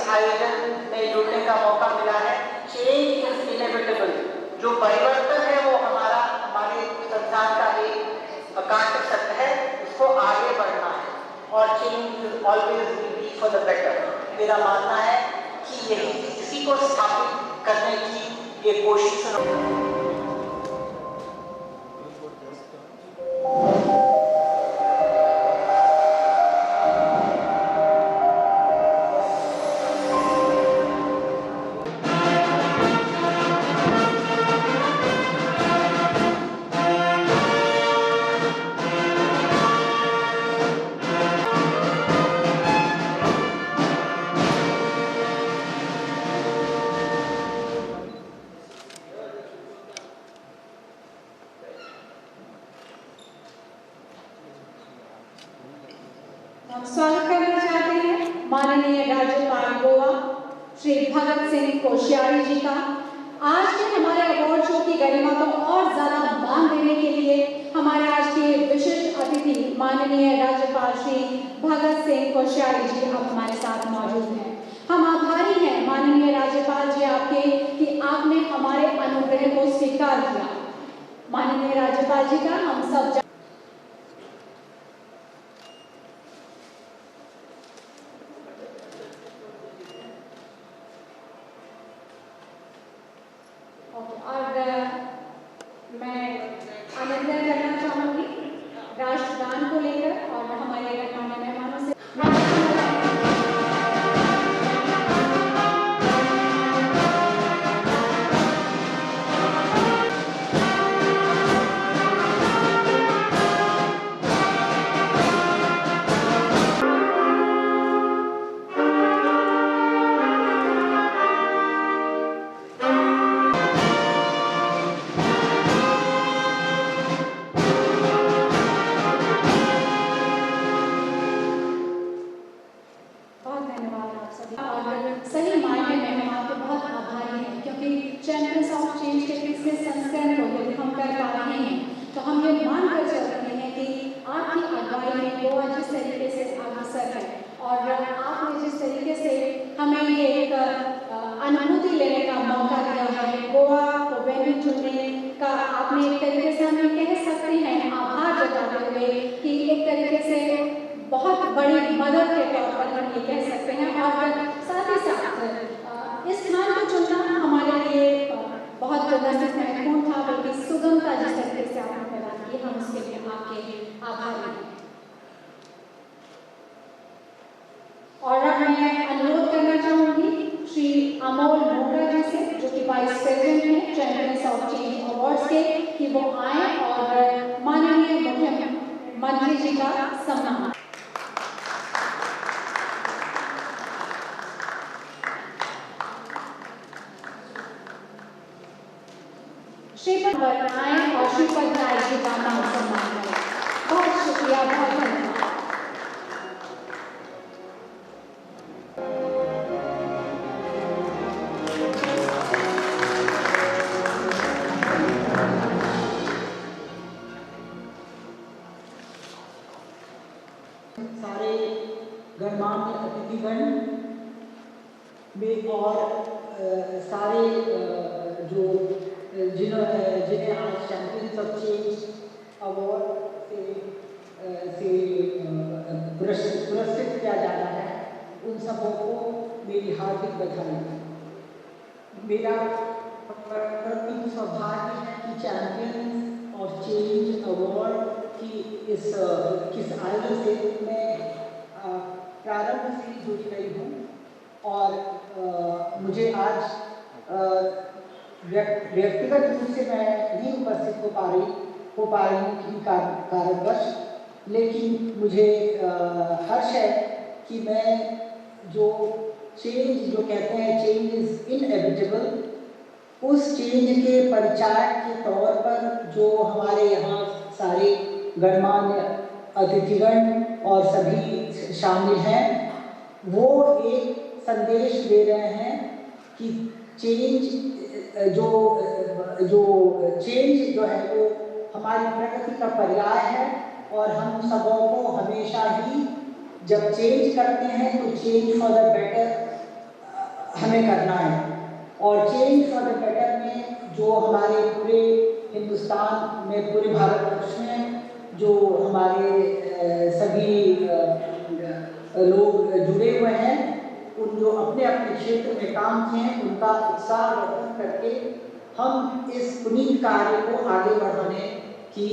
आयोजन में जुड़ने का मौका मिला है। चेंज इज इनेविटेबल, जो परिवर्तन है वो हमारे संसार का एक अकाट्य सत्य है, उसको आगे बढ़ना है और change always will be for the better. मेरा मानना है कि इसी को स्थापित करने की ये कोशिश स्वागत करना चाहते हैं माननीय राज्यपाल गोवा श्री भगत सिंह कोश्यारी जी का। आज के हमारे अवार्ड शो की गरिमा को और ज्यादा मान देने के लिए हमारे आज के विशिष्ट अतिथि माननीय राज्यपाल श्री भगत सिंह कोश्यारी जी अब हमारे साथ मौजूद हैं। हम आभारी हैं माननीय राज्यपाल जी आपके कि आपने हमारे अनुग्रह को स्वीकार किया। माननीय राज्यपाल जी का हम सब मैं आनंदन करना चाहूंगी राष्ट्रगान को लेकर और हमारे गणमान्य मेहमानों से सही मायने में हम आपके बहुत आभारी हैं, क्योंकि चैंपियंस ऑफ चेंज के पिछले संस्करण को यदि हम कर पा रहे हैं तो हम ये मान कर चल रहे हैं कि आपकी अगुवाई में गोवा जिस तरीके से अग्रसर है और आपने जिस तरीके से हमें ये एक अनुभूति लेने का मौका दिया है, गोवा को वेन्यू चुनने का आपने एक तरीके से हमें कह सकते हैं आभार जताते हुए कि एक तरीके से बहुत बड़ी मदद के तौर पर हम ये कह सकते हैं। और साथ ही साथ इस स्थान को चुनना हमारे लिए बहुत नजदीक महत्वपूर्ण था, बल्कि सुगमता जिस तरीके से आपने प्रदान की, हम उसके लिए आपके आभारी हैं। और अब मैं अनुरोध करना चाहूंगी श्री अमोल मोहरा जी से, जो कि वाइस प्रेसिडेंट हैं चैंपियंस ऑफ चेंज अवार्ड्स के, कि वो आए और माननीय मुख्यमंत्री जी का सम्मान। श्रीपद आए और श्रीपद राय जी का नाम सम्मान करें। बहुत शुक्रिया, बहुत धन्यवाद। सारे गणमान्य अतिथिगण में और सारे जो जिन्हें आज चैंपियंस ऑफ चेंज अवार्ड से पुरस्कृत किया जाना है, उन सबों को मेरी हार्दिक बधाई। मेरा परम सौभाग्य है कि चैंपियंस ऑफ चेंज अवार्ड की इस आयोजन से मैं प्रारंभ से ही जुड़ी रही हूँ और मुझे आज व्यक्तिगत रूप से मैं नहीं उपस्थित हो पा रही हूँ किसी कारणवश, लेकिन मुझे हर्ष है कि मैं जो चेंज जो कहते हैं चेंज इज इनएविटेबल, उस चेंज के परिचायक के तौर पर जो हमारे यहाँ सारे गणमान्य अतिथिगण और सभी शामिल हैं, वो एक संदेश दे रहे हैं कि चेंज चेंज जो है वो हमारी प्रगति का पर्याय है और हम सबों को हमेशा ही जब चेंज करते हैं तो चेंज फॉर द बेटर हमें करना है। और चेंज फॉर द बेटर में जो हमारे पूरे हिंदुस्तान में, पूरे भारतवर्ष में जो हमारे सभी लोग जुड़े हुए हैं, उन जो अपने अपने क्षेत्र में काम किए हैं, उनका उत्साह वर्धन करके हम इस पुनीत कार्य को आगे बढ़ाने की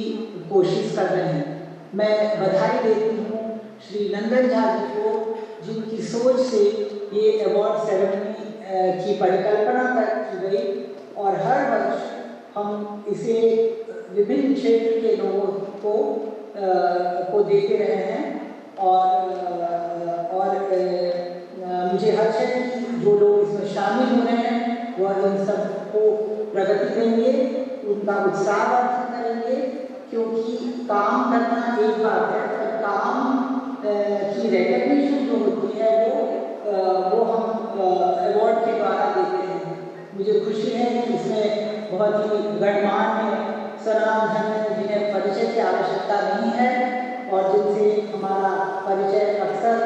कोशिश कर रहे हैं। मैं बधाई देती हूँ श्री नंदन झा जी को, जिनकी सोच से ये अवार्ड सेरेमनी की परिकल्पना की गई और हर वर्ष हम इसे विभिन्न क्षेत्र के लोगों को देते रहे हैं। और मुझे हर्ष है कि जो लोग इसमें शामिल हो रहे हैं वह इन सबको प्रगति देंगे, उनका उत्साह वर्धन करेंगे, क्योंकि काम करना एक बात है, पर काम की रिकॉग्निशन जो होती है वो हम अवार्ड के द्वारा देते हैं। मुझे खुशी है कि इसमें बहुत ही गणमान्य स्वनामधन्य हैं, जिन्हें परिचय की आवश्यकता नहीं है और जिनसे हमारा परिचय अक्सर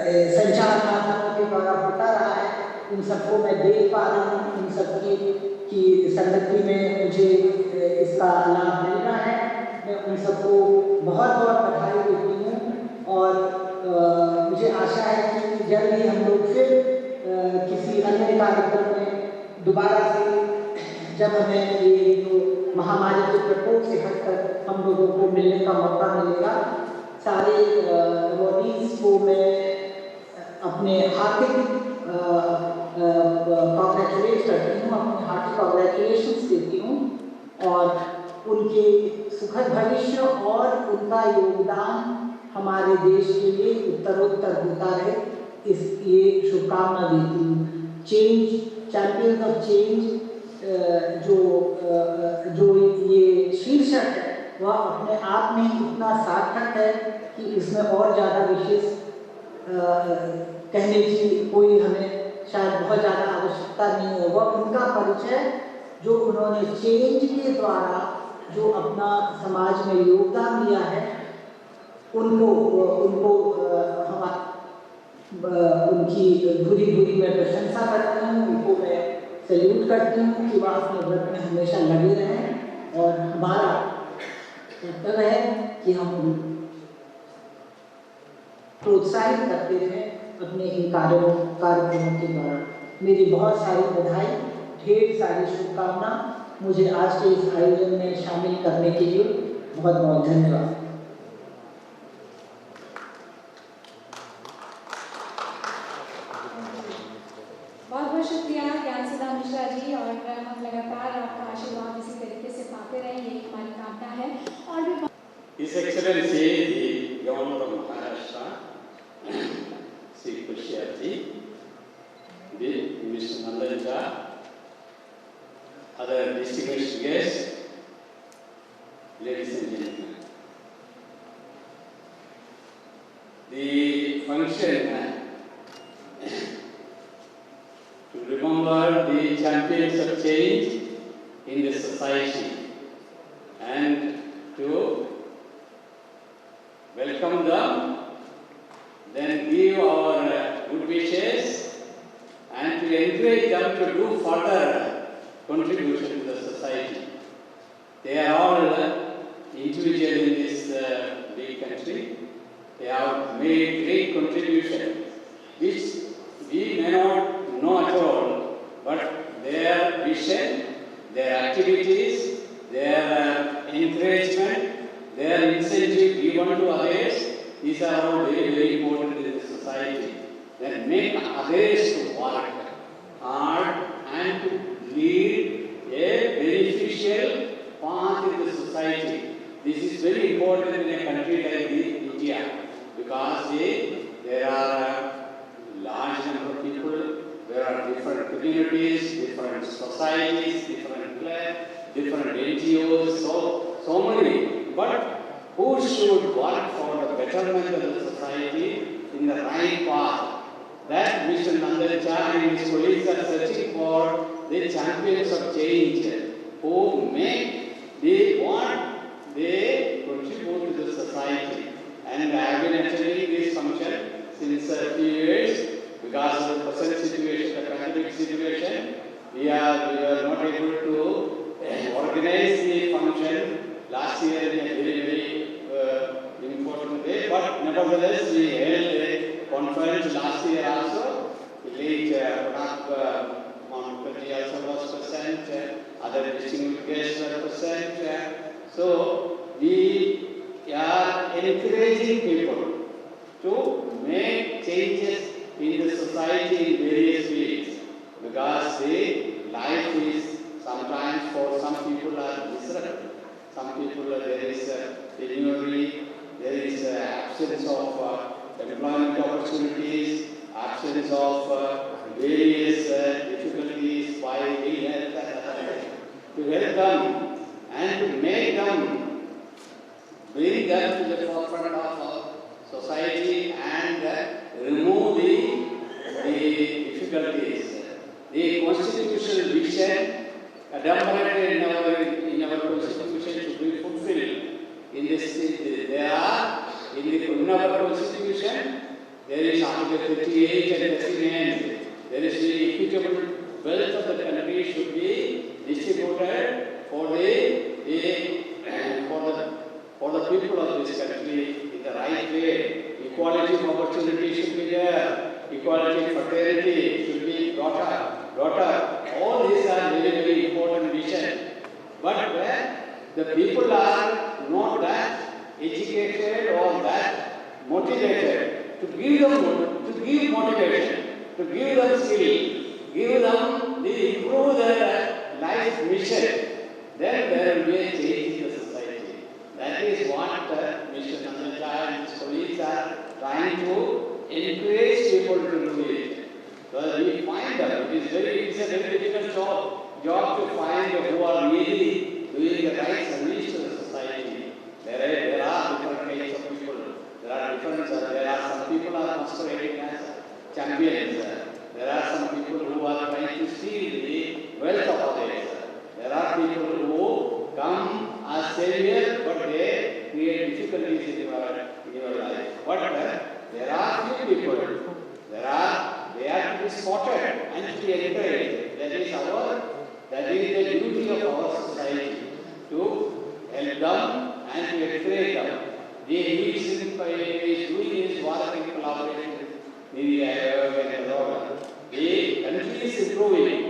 संचार माध्यमों के द्वारा होता रहा है, उन सबको मैं देख पा रही हूँ। उन सबकी संगति में मुझे इसका लाभ मिल रहा है। मैं उन सबको बहुत बहुत बधाई देती हूँ और मुझे आशा है कि जल्द ही हम लोग फिर किसी अन्य कार्यक्रम में दोबारा से, जब हमें ये जो महामारी के प्रकोप से हटकर हम लोगों को मिलने का मौका मिलेगा, सारे अवॉर्डीज को मैं अपने हार्दिक कॉन्ग्रेचुलेट करती हूँ, अपने हार्दिक कॉन्ग्रेचुलेशंस देती हूँ और उनके सुखद भविष्य और उनका योगदान हमारे देश के लिए उत्तरोत्तर होता रहे, इस ये शुभकामना देती हूँ। चेंज, चैंपियंस ऑफ चेंज जो ये शीर्षक है वह अपने आप में इतना सार्थक है कि इसमें और ज़्यादा विशेष कहने की कोई हमें शायद बहुत ज़्यादा आवश्यकता नहीं है। वह उनका परिचय जो उन्होंने चेंज के द्वारा जो अपना समाज में योगदान दिया है, उनको उनकी धुरी धुरी मैं प्रशंसा करती हूँ, उनको मैं सैल्यूट करती हूँ कि वह अपने व्रत में हमेशा लगे रहें और हमारा कर्तव्य है कि हम प्रोत्साहित करते रहें अपने इन कार्यक्रमों के द्वारा। मेरी बहुत सारी बधाई, ढेर सारी शुभकामना। मुझे आज के इस आयोजन में शामिल करने के लिए बहुत बहुत धन्यवाद। बहुत बहुत शुक्रिया ज्ञानसुधा मिश्रा जी, और हम लगातार आपका आशीर्वाद इसी तरीके से पाते रहें, यही हमारी कामना है। और भी His Excellency, the Governor of Maharashtra, Sri Kushyati, Mr. Nandan Jha, other distinguished guests, ladies and gentlemen. The function to remember the champions of change in the society and to welcome them, then give our good wishes and to encourage them to do further contribution to the society. They are all individuals in this big country. They have made great contribution, which we may not know at all, but their vision, their activities, their encouragement, their incentive given to others, these are all very, very important in the society. That make others to work hard and to lead a beneficial path in the society. This is very important in a country like India, because there are a large number of people, there are different communities, different societies, different NGOs, so many. But who should work for the betterment of the society in the right path? That Mr. Nandan Jha and his colleagues are searching for the champions of change who make what they contribute to the society. And I have been attending this function since a few years because we were not able to organize the function last year in a very important way, but nevertheless we held a conference last year also. Late Pranab Mukherjee also was present, other distinguished guests were present. So we are encouraging people to make changes in the society in various ways, because the life is sometimes for some people are miserable. Some people there is penury, there is absence of employment opportunities, absence of various difficulties by ill health and other things. To help them and to make them, bring them to the forefront of society and remove the difficulties. The constitutional vision adumbrated in our constitution should be fulfilled. In our constitution, there is Article 38 and 39. There is the equitable wealth of the country should be distributed for the people of this country in the right way. Equality of opportunity should be there. Equality of fraternity should be brought up. All these are very, very important vision. But where the people are not that educated or that motivated to give motivation, to give them skill, give them improve their life mission, then there will be a change in the society. That is what Mr. Nandanja and his colleagues are trying to encourage people to do it. So we find that it is a very difficult job to find who are really doing the right service to the society. There are different kinds of people. There are some people who are masquerading as champions. There are some people who are trying to steal the wealth of others. There are people who come as saviors, but they create difficulties in your life. But there are few people. They are to be spotted and to be encouraged. That is the duty of our society, to help them and to encourage them. He is doing his work in collaboration with Niti Aayog and Aurora. The country is improving.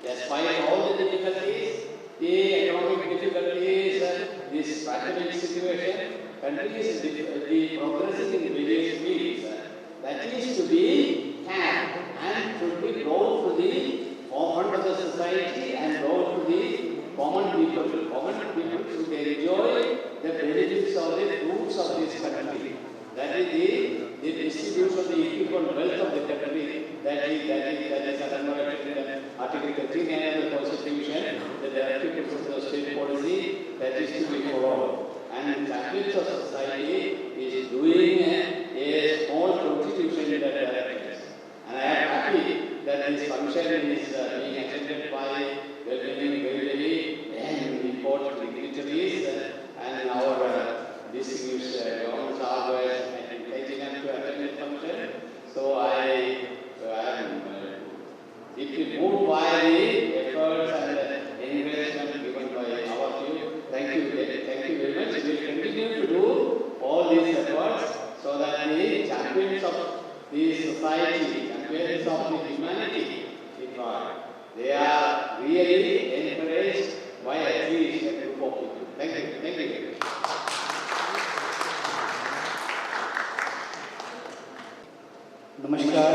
Despite all the difficulties, the economic difficulties, this pandemic situation, country is progressing in various fields. That is to be had and should be brought to the forefront of the society and brought to the common people. Common people should enjoy the benefits of the fruits of this country. That is the distribution of the equal wealth of the country. That is adumbrated in Article 39 of the Constitution, the directives of the state policy that is to be followed. And the champions of society is doing a small contribution in that direction. And I am happy that this function is being attended by welcoming very important dignitaries and our distinguished government officers and encouraging them to attend this function. So I am deeply moved by the efforts and encouragement given by all of you. Thank you very much. We will continue to do all these efforts so that the champions of the society, champions of the humanity, they are really encouraged by at least a group of people. Thank you. नमस्कार।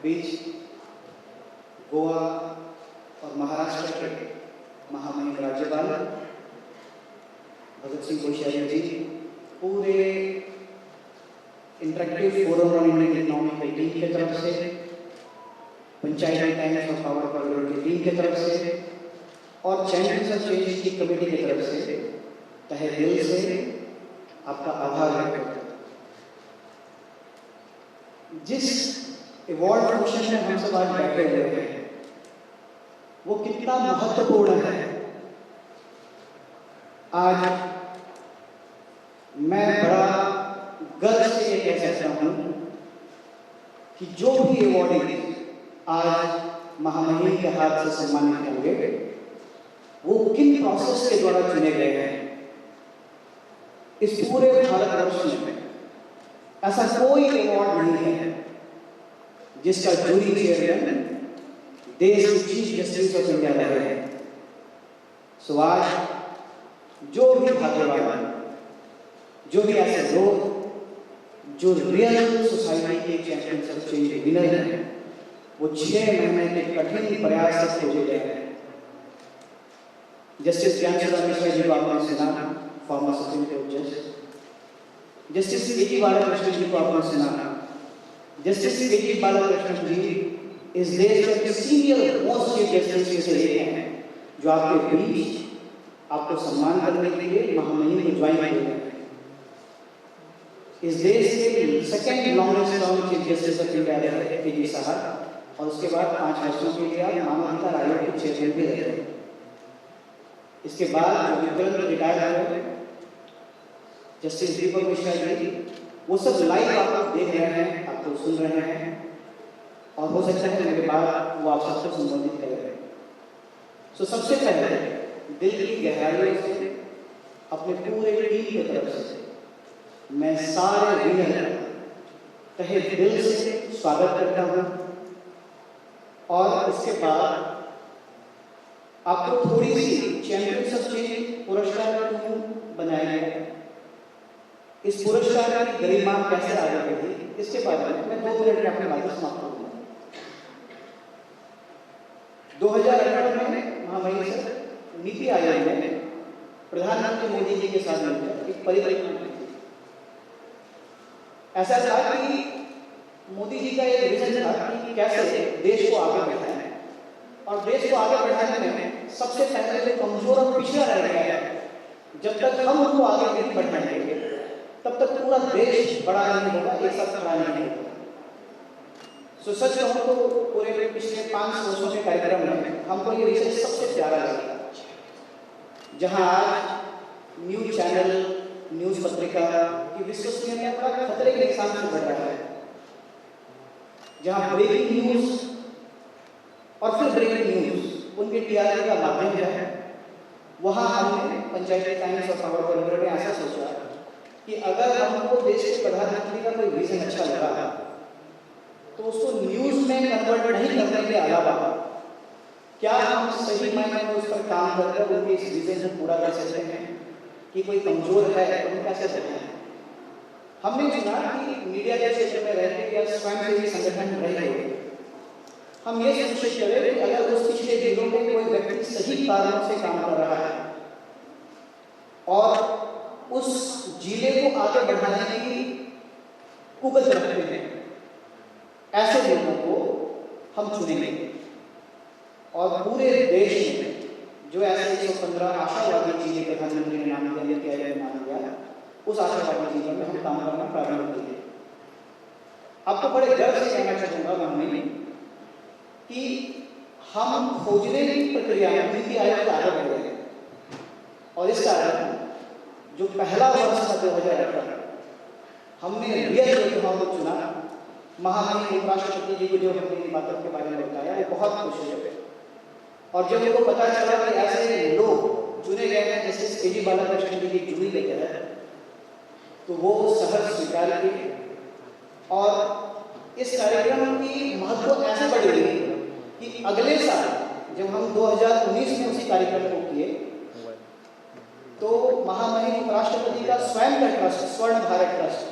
बीच गोवा और महाराष्ट्र के महामहिम राज्यपाल भगत सिंह कोश्यारी जी, पूरे interactive forum on Indian economic की team की तरफ से, पंचायती टाइम्स ऑफ पावर कॉरिडोर की टीम की तरफ से और चैंपियंस ऑफ चेंज की कमेटी की तरफ से तहे दिल से आपका आभार व्यक्त करता हूं। जिस अवार्ड फंक्शन में हम सब आज बैठे हुए हैं वो कितना महत्वपूर्ण है। आज मैं बड़ा गर्व से ये कह सकता हूँ कि जो भी अवॉर्डी आज महामहिम के हाथ से सम्मानित होंगे वो किन प्रोसेस के द्वारा चुने गए हैं। इस पूरे भारतवर्ष में ऐसा कोई अवार्ड नहीं है जिसका जूरी चेयरमैन देश के चीफ जस्टिस ऑफ इंडिया रहे हैं। सो आज जो भी भाग्यवान, जो भी ऐसे लोग जो रियल सोसाइटी के चैंपियंस ऑफ चेंज विनर हैं, वो 6 महीने के कठिन प्रयास से खोजे गए हैं। जस्टिस ज्ञानचंद्र मिश्रा जी को आपने सुना, फॉर्मर सुप्रीम कोर्ट जज। जस्टिस के.जी. बालाकृष्णन जी को आपने सुना। जस्टिस के.जी. बालाकृष्णन जी इस देश के सीनियर मोस्ट चीफ जस्टिस में से एक हैं, जो आपके बीच आपको सम्मान करने के लिए महामहिम को ज्वाइन किए हैं। इस देश के second longest term chief justice of India रहे के.जी. साहब, और उसके बाद 5 वर्षों के लिए आप मानवाधिकार आयोग के चेयरमैन भी रहे। इसके बाद जो तुरंत रिटायर हुए जस्टिस दीपक मिश्रा जी, वो सब लाइव आप देख रहे हैं, आपको सुन रहे हैं, और हो सकता है मेरे बाद वो आप सबको संबोधित कर रहे हैं। सो सबसे पहले दिल की गहराइयों से अपने पूरे टीम की तरफ से मैं सारे विनर तहे दिल से स्वागत करता हूँ, और इसके बाद आपको थोड़ी सी चैंपियंस ऑफ चेंज पुरस्कार क्यों बनाया गया, इस पुरस्कार की गरिमा कैसे आगे बढ़ी, इसके बारे में मैं 2 मिनट में अपनी बातें समाप्त करूंगा। 2018 में महामहिम सर नीति आयोग ने प्रधानमंत्री मोदी जी के साथ मिलकर एक परिकल्पना की थी। ऐसा था कि मोदी जी का एक विजन था कि कैसे देश को आगे बढ़ाना है, और देश को आगे बढ़ाने में सबसे पहले जो कमजोर और पिछड़ा रह गया है, जब तक हम उनको आगे नहीं बढ़ाएंगे तब तक पूरा देश बड़ा नहीं होगा, एक साथ खड़ा नहीं होगा। सो सच कहूं तो पूरे पिछले 5 वर्षों के कार्यक्रम में हमको ये विषय सबसे प्यारा लगा, जहां आज न्यूज चैनल, न्यूज पत्रिका की विश्वसनीयता खतरे के निशान से बढ़ रहा है, जहां ब्रेकिंग न्यूज और फिर ब्रेकिंग न्यूज उनके टीआरपी का माध्यम है। वहां हमने पंचायती टाइम्स और खबर कॉरिडोर में ऐसा सोचा कि अगर हमको देश के प्रधानमंत्री का कोई विजन अच्छा लगा तो उसको न्यूज में कन्वर्ट नहीं करने के अलावा क्या हम सही मायने में उस पर काम करकर उनके इस विजन को पूरा कर सकते हैं कि कोई कमजोर है तो उनका कैसे सकते हैं। हमने चुना कि मीडिया के क्षेत्र में रहते या स्वयंसेवी संगठन रहे, हम ये सुनिश्चित करें कि अगर उस पिछले जिलों में कोई व्यक्ति सही कारणों से काम कर रहा है और उस जिले को आगे बढ़ाने की कुवत रखते हैं, ऐसे लोगों को हम चुनेंगे। और पूरे देश में जो ऐसे 115 आशावादी जिले प्रधानमंत्री ने नाम दिया, नीति आयोग ने नाम दिया, उस आशावादी जिलों में हम काम करना प्रारंभ किए। आपको बड़े गर्व से कहना चाहूंगा हमने कि हम खोजने की प्रक्रिया में नीति आयोग से आगे बढ़ गए, और इस कारण जो पहला वर्ष था 2018, हमने रियल योद्धाओं को चुना। महामहिम उपराष्ट्रपति जी को जो हमने इन बातों के बारे में बताया, वो बहुत खुश हुए, और जब उनको पता चला कि ऐसे लोग चुने गए हैं जस्टिस के.जी. बालाकृष्णन जी की जूरी के तहत, तो वो सहर्ष स्वीकार किए। और इस कार्यक्रम की महत्व ऐसे बढ़ गई कि अगले साल जब हम 2019 में उसी कार्यक्रम को किए, तो महामहिम उपराष्ट्रपति का स्वयं का ट्रस्ट, स्वर्ण भारत ट्रस्ट,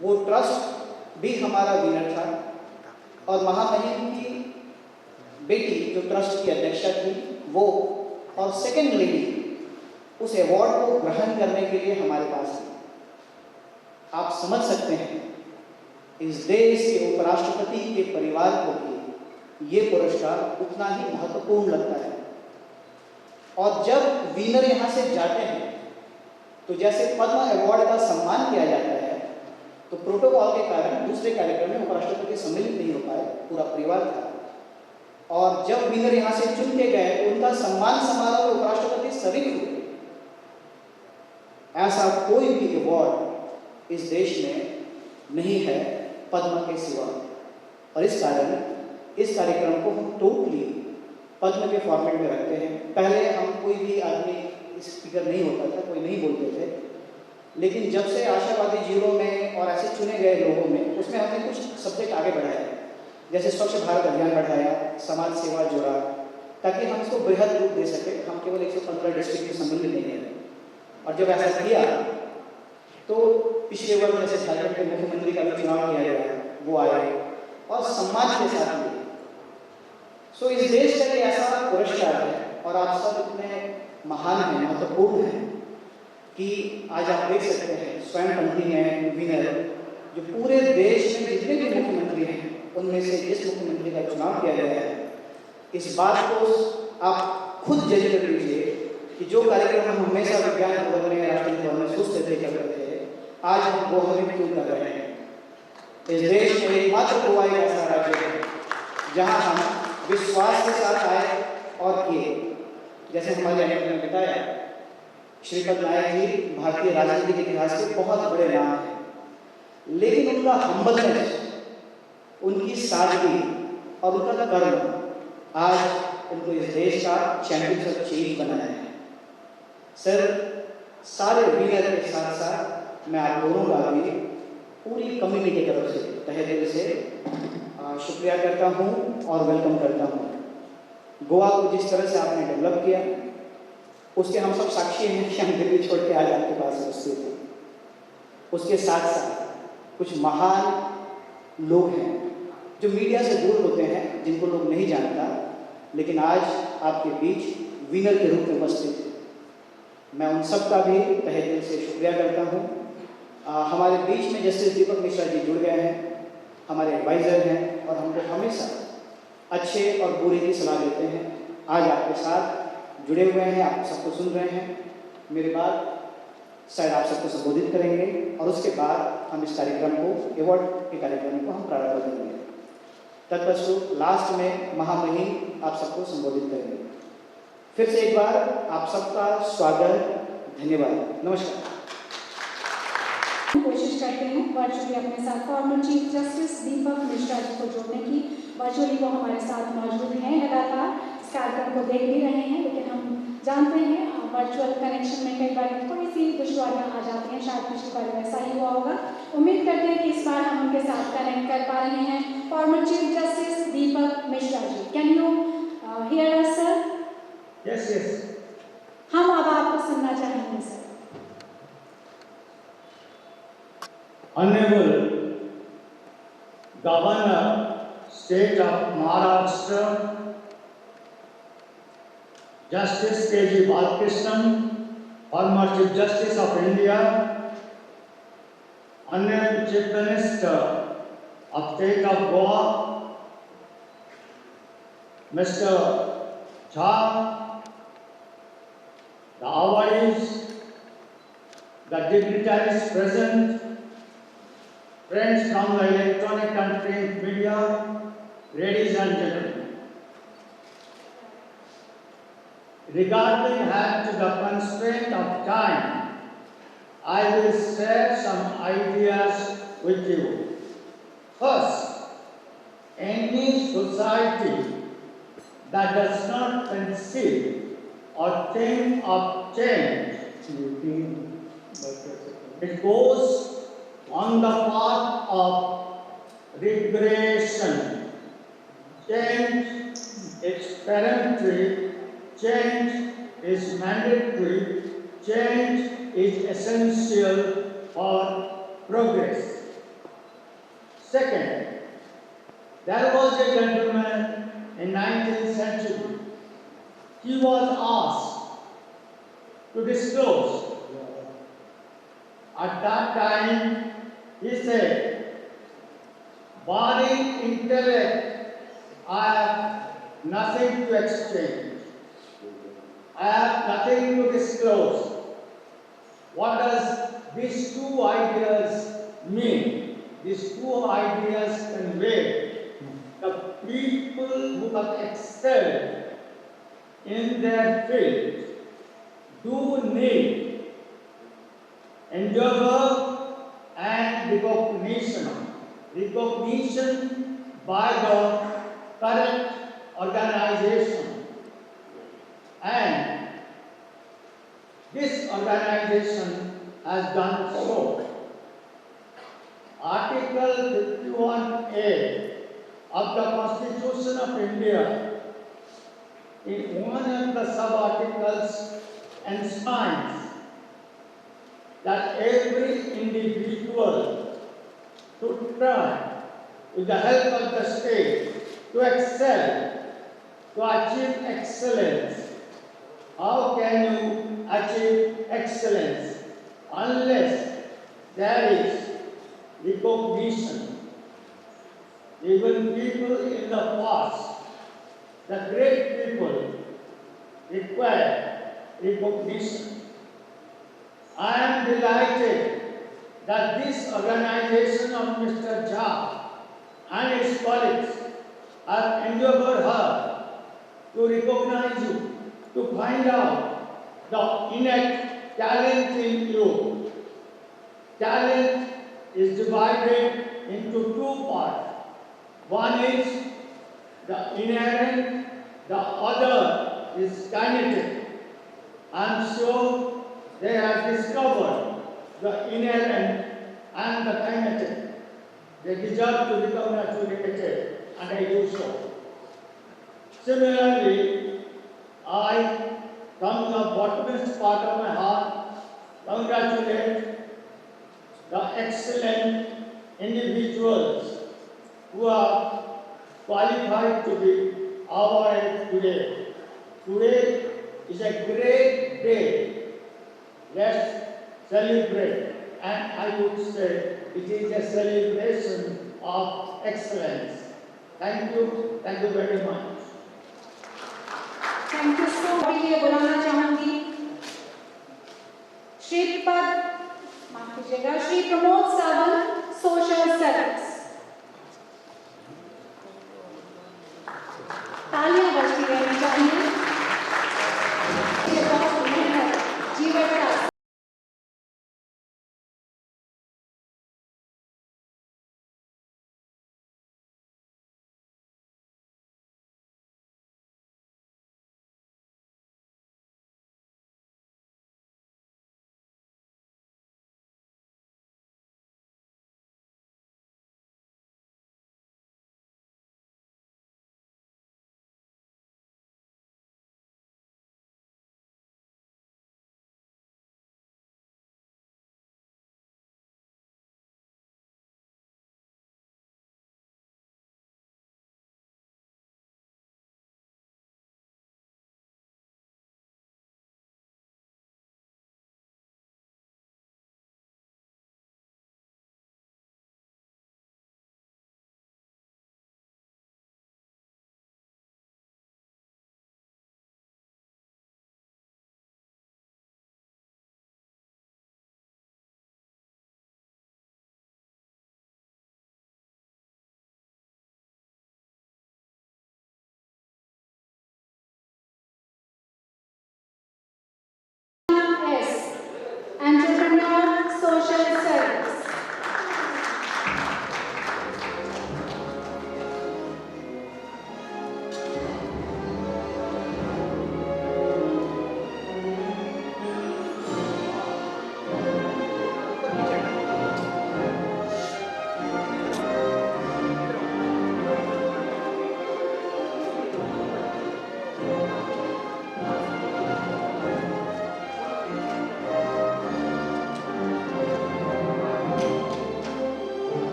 वो ट्रस्ट भी हमारा विनर था, और महामहिम की बेटी जो ट्रस्ट की अध्यक्षा थी वो, और सेकेंड लेडी उस अवार्ड को ग्रहण करने के लिए हमारे पास थी। आप समझ सकते हैं इस देश के उपराष्ट्रपति के परिवार को भी ये पुरस्कार उतना ही महत्वपूर्ण लगता है। और जब विनर यहाँ से जाते हैं तो जैसे पद्म अवार्ड का सम्मान किया जाता है, तो प्रोटोकॉल के कारण दूसरे कार्यक्रम में उपराष्ट्रपति सम्मिलित नहीं हो पाए, पूरा परिवार था। और जब विनर यहाँ से चुन के गए, उनका सम्मान समारोह में उपराष्ट्रपति शरीक हुए। ऐसा कोई भी अवार्ड इस देश में नहीं है पद्म के सिवा। और इस कारण इस कार्यक्रम को हम टोटली पद्म के फॉर्मेट में रखते हैं। पहले हम कोई भी आदमी स्पीकर नहीं होता था, कोई नहीं बोलते थे, लेकिन जब से आशावादी जीरो में और ऐसे चुने गए लोगों में, उसमें हमने कुछ सब्जेक्ट आगे बढ़ाया, जैसे स्वच्छ भारत अभियान बढ़ाया, समाज सेवा जोड़ा, ताकि हम इसको बृहद रूप दे सके। हम केवल 115 डिस्ट्रिक्ट के सम्मिलित नहीं है। और जब ऐसा किया तो पिछले वर्ष जैसे झारखंड के मुख्यमंत्री का भी चुनाव किया गया, वो आए और सम्मान के साथ लिए। सो इस देश का एक ऐसा पुरस्कार है और आप सब इतने महान हैं, महत्वपूर्ण हैं कि आज आप देख सकते हैं स्वयं पंथी हैं विनर, जो पूरे देश में जितने भी मुख्यमंत्री हैं उनमें से जिस मुख्यमंत्री का चुनाव किया गया है, इस बात को आप खुद जज कर लीजिए कि जो कार्यक्रम हम हमेशा विज्ञान भवन में राष्ट्रीय भवन में सुस्त थे कर रहे थे, आज हम वो हमें क्यों कर रहे हैं। इस देश में एकमात्र गोवा एक ऐसा राज्य है जहाँ हम विश्वास के साथ आए और किए। जैसे हमारे अध्यक्ष ने बताया, श्रीपद नायक जी भारतीय राजनीति के इतिहास के बहुत बड़े नाम हैं, लेकिन उनका हम्बलनेस, उनकी सादगी और उनका कर्म आज उनको इस देश का चैंपियन ऑफ चेंज बनाया है। सर, सारे विनर के साथ साथ मैं आप दोनों का भी पूरी कम्युनिटी की तरफ से तहे दिल से शुक्रिया करता हूँ और वेलकम करता हूँ। गोवा को जिस तरह से आपने डेवलप किया उसके हम सब साक्षी हैं कि हम दिल्ली छोड़ के आज आपके पास उपस्थित हैं। उसके साथ साथ कुछ महान लोग हैं जो मीडिया से दूर होते हैं, जिनको लोग नहीं जानता, लेकिन आज आपके बीच विनर के रूप में उपस्थित हैं। मैं उन सब का भी तहे दिल से शुक्रिया करता हूँ। हमारे बीच में जस्टिस दीपक मिश्रा जी जुड़ गए हैं, हमारे एडवाइज़र हैं और हमको हमेशा अच्छे और बुरे की सलाह देते हैं। आज आपके साथ जुड़े हुए हैं, आप सबको सुन रहे हैं। मेरे बाद शायद आप सबको संबोधित करेंगे और उसके बाद हम इस कार्यक्रम को, अवार्ड के कार्यक्रम को हम प्रारंभ करेंगे। तत्पश्चात लास्ट में महामहिम आप सबको संबोधित करेंगे। फिर से एक बार आप सबका स्वागत, धन्यवाद, नमस्कार। कोशिश करते हैं वर्चुअली अपने साथ farmer chief justice Deepak Mishra जी को जोड़ने की। वर्चुअली वो हमारे साथ मौजूद हैं, लगातार इस कार्यक्रम को देख भी रहे हैं, लेकिन हम जानते हैं वर्चुअल कनेक्शन में कई बार थोड़ी सी दुश्वारियां आ जाती हैं। शायद पिछली बार में ऐसा ही हुआ होगा। उम्मीद करते हैं कि इस बार हम उनके साथ कनेक्ट कर पा रहे हैं। Former chief justice Deepak Mishra ji, can you hear us sir? Yes yes, हम अब आपको सुनना चाहेंगे sir. Honorable Governor, State of Maharashtra, Justice K.G. Balakrishnan, former Chief Justice of India, Honorable Chief Minister of State of Goa, Mr. Jha, the awardees, the dignitaries present, friends from the electronic and print media, ladies and gentlemen. Regarding to the constraint of time, I will share some ideas with you. First, any society that does not conceive or think of change, it goes on the path of regression. Change is peremptory, change is mandatory, change is essential for progress. Second, there was a gentleman in 19th century. He was asked to disclose. At that time, he said, barring intellect, I have nothing to exchange. I have nothing to disclose. What does these two ideas mean? These two ideas convey the people who have excelled in their field do need recognition by the correct organization. And this organization has done so. Article 51A of the Constitution of India, in one of the sub-articles, enshrines that every individual should try, with the help of the state, to excel, to achieve excellence. How can you achieve excellence unless there is recognition? Even people in the past, the great people, require recognition. I am delighted that this organization of Mr. Jha and his colleagues have endeavored her to recognize you, to find out the innate talent in you. Talent is divided into two parts. One is the inherent, the other is kinetic. I am sure they have discovered the inherent and the kinetic. They deserve to be congratulated, and I do so. Similarly, I, from the bottomest part of my heart, congratulate the excellent individuals who are qualified to be awarded today. Today is a great day. Let's celebrate. And I would say it is a celebration of excellence. Thank you very much. Thank you so much. के लिए बुलाना चाहूंगी श्रीपद, माफ कीजिएगा, Shri Pramod Sawant, social service. तालियां बजती रहनी चाहिए। ये बहुत मेहनत, जीवन का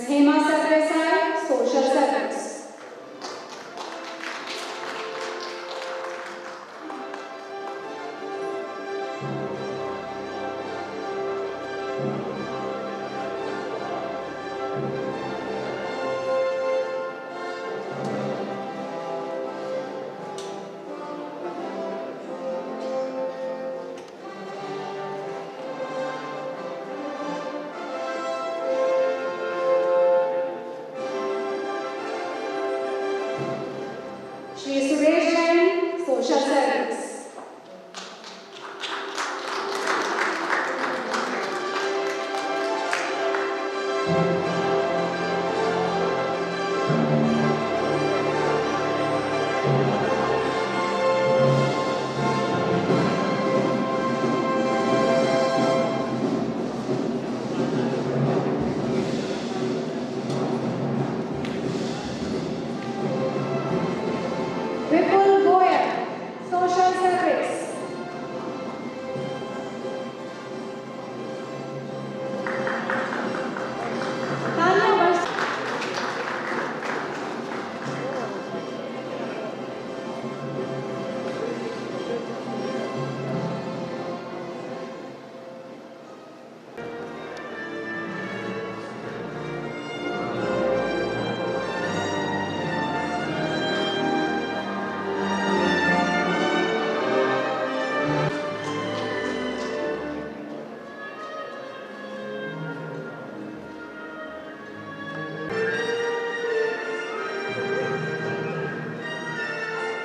Hema Sardesai, Social Service. Shri Suresh Jain, Social Service. Vipul Goyal, Social Service. Tanya Vas-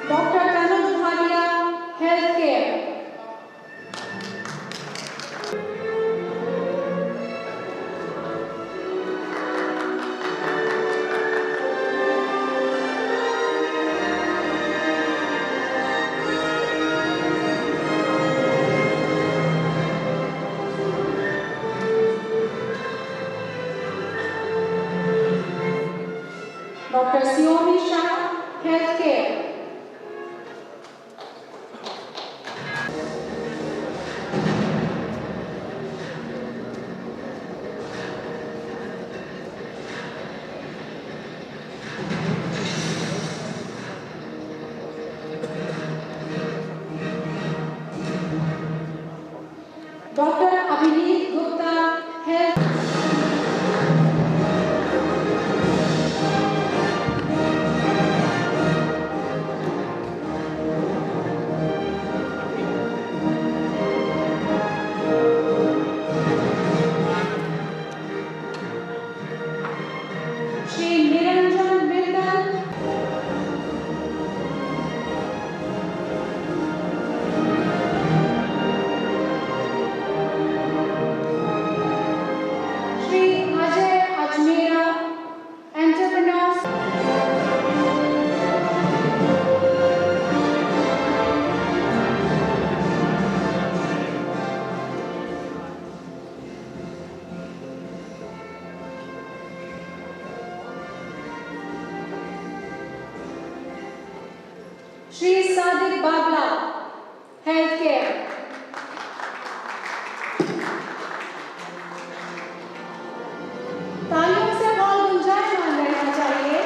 Dr. Tanuj Bhatia, Healthcare. Dr. Siomi Shah, Healthcare. Dr. Abhineet Gupta, Health. Shri Niranjan Bindal, Shri Ajay Ajmera, Entrepreneurs. Shri Sadiq Babla, Healthcare. तालियों से बहुत गुंजायमान रहना चाहिए।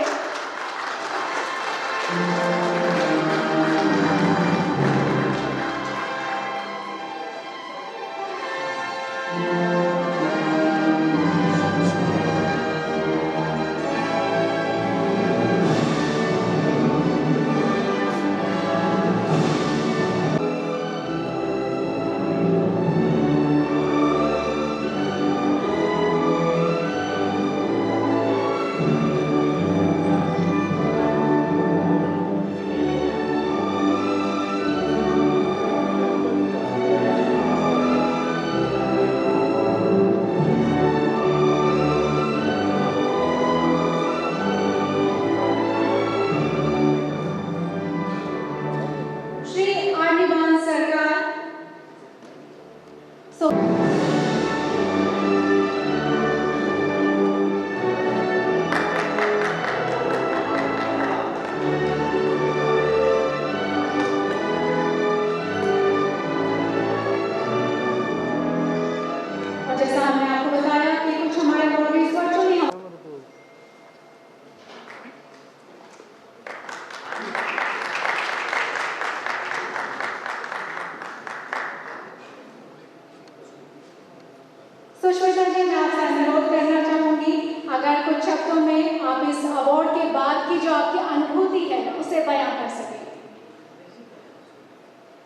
शब्दों में आप इस अवार्ड के बाद की जो आपकी अनुभूति है उसे बयां कर सकें?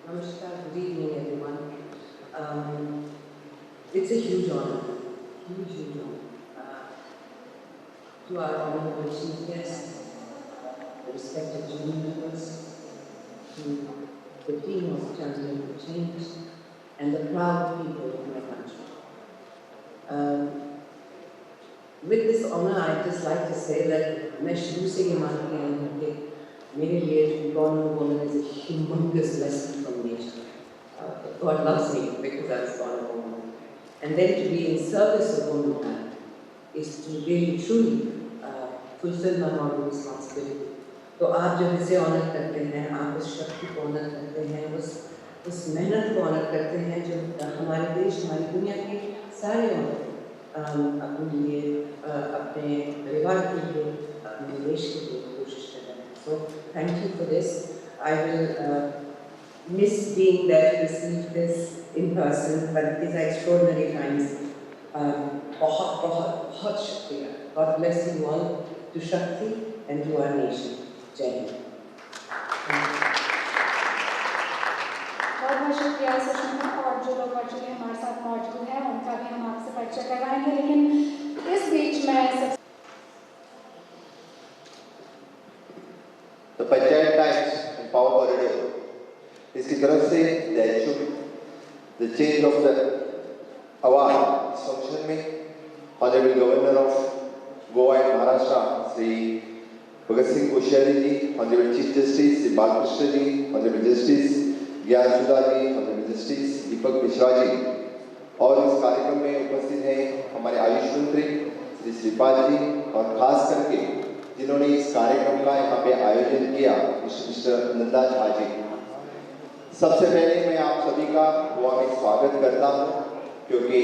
Namaskar, good evening everyone. It's a huge honor, huge honor to our honorable chief guest, the respected jury members, to the team of Champion for Change, and the proud people of my country. With this honor, I'd just like to say that मैं शुरू से ये मानती आई हूँ कि मेरे लिए to be born a woman is a humongous blessing from nature. God loves me because I was born a woman. And then to be in service of womanhood is to really truly fulfill my moral responsibility. तो आप जब इसे honour करते हैं, आप उस शक्ति को ऑनर करते हैं, उस मेहनत को ऑनर करते हैं जो हमारे देश, हमारी दुनिया के सारे औरतें अपने लिए, अपने परिवार के लिए, अपने देश के लिए कोशिश कर रहे हैं. So thank you for this. I will miss being there to receive this in person, but these are extraordinary times. बहुत शुक्रिया. God bless you all. To Shakti and to our nation. Jai Hind. बहुत शुक्रिया सुषमा. और जो लोग virtually हमारे साथ मौजूद हैं उनका भी हम आपसे परिचय करवाएंगे, लेकिन इस बीच में तो पंचायत टाइम्स पावर कॉरिडोर इसकी तरफ से the change of the award इस फंक्शन में honourable governor of Goa and Maharashtra Shri Bhagat Singh Koshyari ji, honourable chief justice Shri Balakrishna ji, honourable justice Gyan Sudha ji, honourable justice Deepak Mishra ji, और इस कार्यक्रम में उपस्थित हैं हमारे आयुष मंत्री श्री श्रीपाद जी, और खास करके जिन्होंने इस कार्यक्रम का यहाँ पे आयोजन किया मिस्टर नंदा झा जी. सबसे पहले मैं आप सभी का गोवा में स्वागत करता हूँ, क्योंकि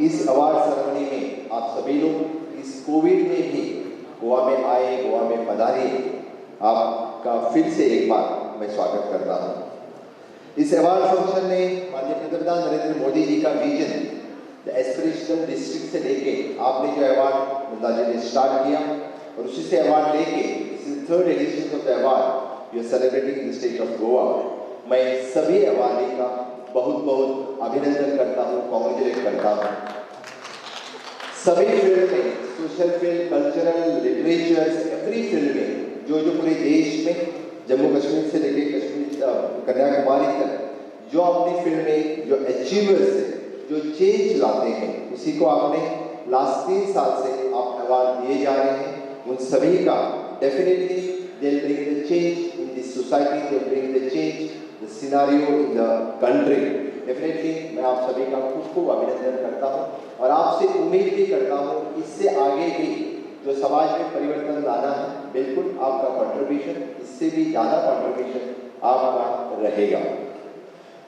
इस अवार्ड सेरेमनी में आप सभी लोग इस कोविड में भी गोवा में आए, गोवा में पधारे. आपका फिर से एक बार मैं स्वागत करता हूँ. इस अवार्ड फंक्शन में माननीय पंतप्रधान नरेंद्र मोदी जी का विजन द एस्पिरेशनल डिस्ट्रिक्ट से लेके आपने जो अवार्ड नंदा जी ने स्टार्ट किया और उसी से अवार्ड लेके third edition of the award you are celebrating in the state of Goa. मैं सभी अवार्डी का बहुत बहुत अभिनंदन करता हूँ, कॉन्ग्रेचुलेट करता हूँ. सभी फील्ड में, social field, cultural, literature, every field में जो पूरे देश में जम्मू कश्मीर से लेके कश्मीर कन्याकुमारी तक जो अपने फील्ड में जो अचीवर्स है, जो चेंज लाते हैं, उसी को आपने लास्ट 3 साल से आप अवार्ड दिए जा रहे हैं. उन सभी का definitely they'll bring the change in the society, they'll bring the change, the scenario in the country. Definitely मैं आप सभी का खूब अभिनंदन करता हूँ और आपसे उम्मीद भी करता हूँ इससे आगे भी जो समाज में परिवर्तन लाना है, बिल्कुल आपका कंट्रीब्यूशन, इससे भी ज़्यादा कंट्रीब्यूशन आपका रहेगा.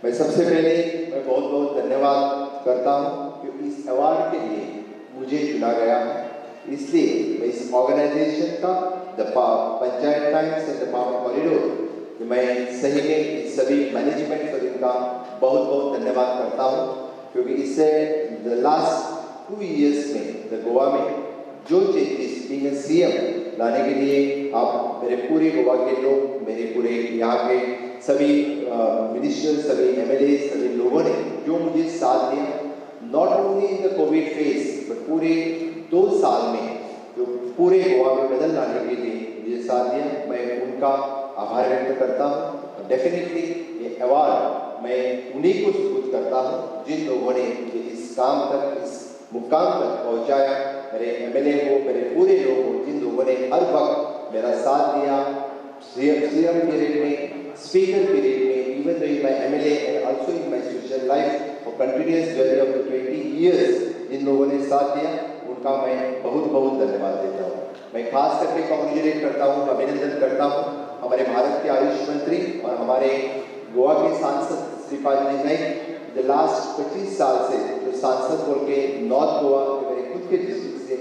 मैं सबसे पहले मैं बहुत बहुत धन्यवाद करता हूँ कि इस अवार्ड के लिए मुझे चुना गया है. इसलिए मैं इस ऑर्गेनाइजेशन का the panchayat times and the power corridor मैं सही में इस सभी मैनेजमेंट और इनका बहुत बहुत धन्यवाद करता हूँ, क्योंकि इससे द लास्ट 2 इयर्स में द गोवा में जो चेंजेस बीइंग सीएम लाने के लिए आप मेरे पूरे गोवा के लोग, मेरे पूरे यहाँ के सभी मिनिस्टर, सभी एमएलए, सभी लोगों ने जो मुझे साथ दिया, not only in the Covid phase but पूरे 2 साल में जो पूरे गोवा में बदल लाने के लिए मुझे साथ दिया, मैं उनका आभार व्यक्त करता हूँ. डेफिनेटली ये अवार्ड मैं उन्हीं को सुपुर्द करता हूँ जिन लोगों ने मुझे इस काम तक, इस मुकाम तक पहुँचाया. मेरे एमएलए हो, मेरे पूरे लोग हो, जिन लोगों ने हर वक्त मेरा साथ दिया, सीएम पीरियड में, स्पीकर पीरियड में, even in my MLA and also in my social life for continuous journey of the 20 years, जिन लोगों ने साथ दिया उनका मैं बहुत बहुत धन्यवाद देता हूँ. मैं खास करके कॉन्ग्रेचुलेट करता हूँ, अभिनंदन करता हूँ हमारे भारत के आयुष मंत्री और हमारे गोवा के सांसद श्रीपाद जी ने द लास्ट 25 साल से जो सांसद बोल के नॉर्थ गोवा के मेरे खुद के डिस्ट्रिक्ट से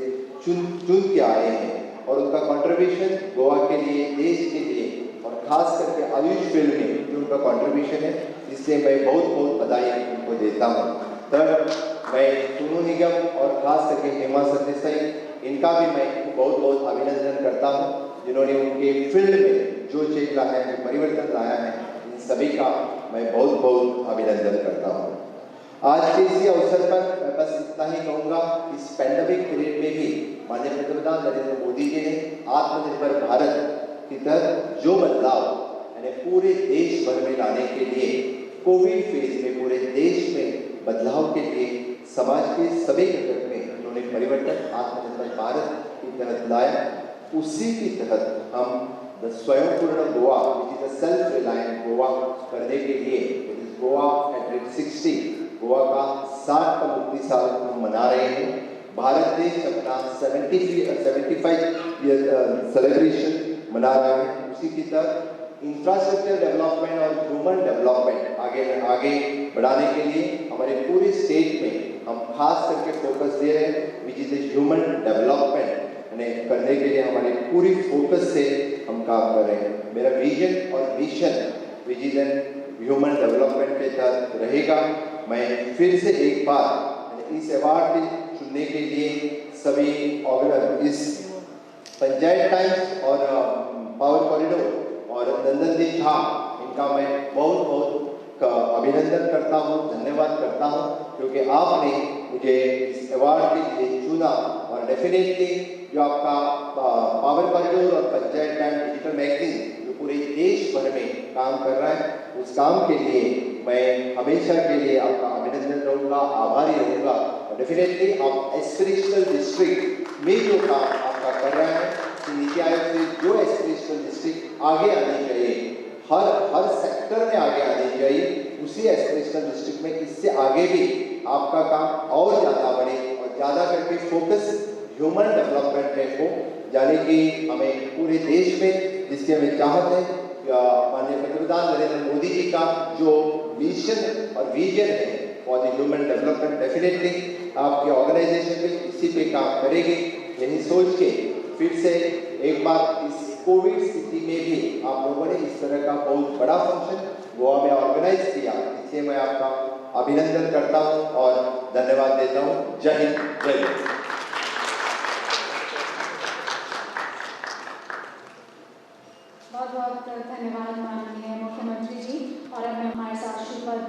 चुन के आए हैं और उनका कंट्रीब्यूशन गोवा के लिए, देश के लिए और खास करके आयुष फील्ड में जो उनका कंट्रीब्यूशन है, इसलिए मैं बहुत बहुत बधाई उनको देता हूँ. थर्ड, मैं सोनू निगम और खास करके हेमा सरदेसाई इनका भी मैं बहुत बहुत अभिनंदन करता हूँ, जिन्होंने उनके फील्ड में जो चेंज लाया है, जो परिवर्तन लाया है, इन सभी का मैं बहुत बहुत अभिनंदन करता हूँ। आज के इसी अवसर पर मैं बस इतना ही कहूँगा, इस पैंडेमिक पीरियड में भी माननीय प्रधानमंत्री नरेंद्र मोदी जी ने आत्मनिर्भर भारत की तरफ जो बदलाव यानी पूरे देश भर में लाने के लिए, कोविड फेज में पूरे देश में बदलाव के लिए समाज के सभी घटक में उन्होंने परिवर्तन आत्मनिर्भर भारत के तहत लाया, उसी के तहत हम स्वयं पूर्ण Goa, which is self reliant Goa करने के लिए गोवा एट 60, गोवा का 60 का मुक्ति साल हम मना रहे हैं। भारत देश अपना 75 सेलिब्रेशन मना रहा है। उसी की तरह इंफ्रास्ट्रक्चर डेवलपमेंट और ह्यूमन डेवलपमेंट आगे बढ़ाने के लिए हमारे पूरे स्टेट में हम खास करके फोकस दे रहे हैं, विच इज ह्यूमन डेवलपमेंट करने के लिए हमारे पूरी फोकस से हम काम कर रहे हैं। मेरा विजन और mission which is human development के तहत रहेगा। मैं फिर से एक बार इस अवार्ड के चुनने के लिए सभी इस पंचायत टाइम्स और पावर कॉरिडोर और नंदन जी झा, इनका मैं बहुत बहुत अभिनंदन करता हूँ, धन्यवाद करता हूँ, क्योंकि आपने मुझे इस अवार्ड के लिए चुना। और डेफिनेटली जो आपका पावर कॉरिडोर और पंचायत टाइम डिजिटल मैगजीन जो पूरे देश भर में काम कर रहा है, उस काम के लिए मैं हमेशा के लिए आपका अभिनंदन रहूँगा, आभारी रहूँगा। और डेफिनेटली आप एस्पिरेशनल डिस्ट्रिक्ट में जो काम आपका कर रहे हैं, नीति आयोग से जो एस्पिरेशनल डिस्ट्रिक्ट आगे आनी चाहिए, हर सेक्टर में आगे आनी चाहिए, उसी एस्पिरेशनल डिस्ट्रिक्ट में इससे आगे भी आपका काम और ज़्यादा बढ़े और ज़्यादा करके फोकस ह्यूमन डेवलपमेंट पे हो, यानी कि हमें पूरे देश में जिसकी हमें चाहत है, माननीय प्रधानमंत्री नरेंद्र मोदी जी का जो मिशन और विजन है for the human development, definitely आपके ऑर्गेनाइजेशन भी इसी पे काम करेगी। यही सोच के फिर से एक बार इस कोविड स्थिति में भी आप लोगों ने इस तरह का बहुत बड़ा फंक्शन गोवा में ऑर्गेनाइज किया, इसलिए मैं आपका अभिनंदन करता हूं और धन्यवाद देता हूं। जय हिंद, जय हिंद। बहुत बहुत धन्यवाद माननीय मुख्यमंत्री जी। और अब हमारे साथ श्रीपद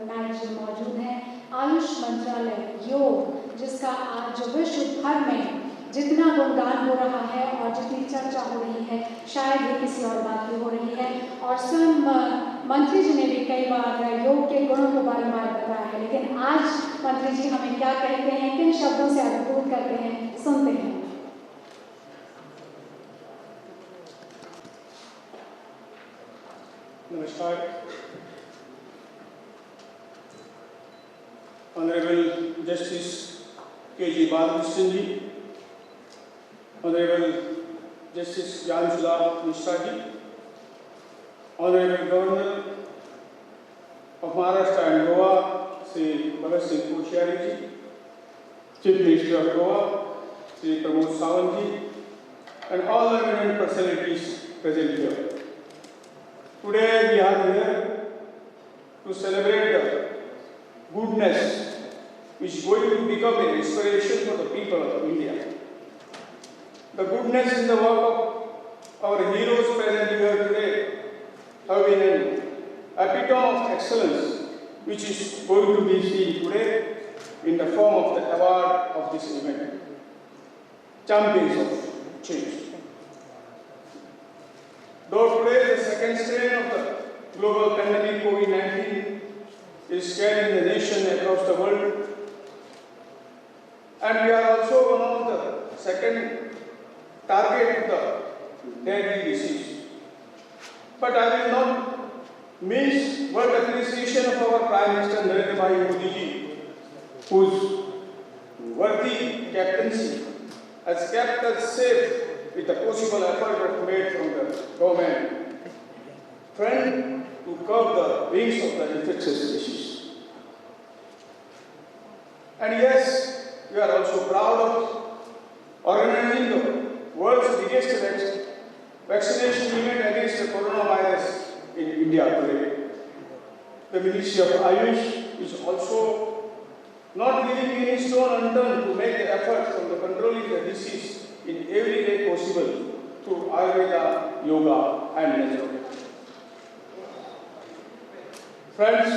नायक जी मौजूद हैं। आयुष मंत्रालय योग, जिसका आज विश्व भर में जितना गुणगान हो रहा है और जितनी चर्चा हो रही है, शायद ही किसी और बात की हो रही है। और स्वयं मंत्री जी ने भी कई बार योग के गुणों को बार-बार बताया है, लेकिन आज मंत्री जी हमें क्या कहते हैं, किन शब्दों से अभिभूत करते हैं, सुनते हैं। नमस्कार। Honourable justice K G. Balakrishna ji, honourable justice Gyansudha Mishra ji, honourable governor of Maharashtra and Goa Shri Bhagat Singh Koshyari ji, chief minister of Goa Shri Pramod Sawant ji, and all the eminent personalities present here. Today we are here to celebrate the goodness which is going to become an inspiration for the people of India. The goodness in the work of our heroes present here today have been an epitome of excellence which is going to be seen today in the form of the award of this event, Champions of Change. Though today the second strain of the global pandemic COVID-19 is scaring the nation across the world, and we are also one of the second target of the deadly disease. But I will not miss word appreciation of our Prime Minister Narendra Bhai Modi ji, whose worthy captaincy has kept us safe with the possible effort made from the government front to curb the wings of the infectious disease. And yes, we are also proud of organizing the world's biggest vaccination event against the coronavirus in India today. The Ministry of Ayush is also not leaving any stone unturned to make the efforts on the controlling the disease in every way possible through Ayurveda, yoga, and naturopathy. Friends,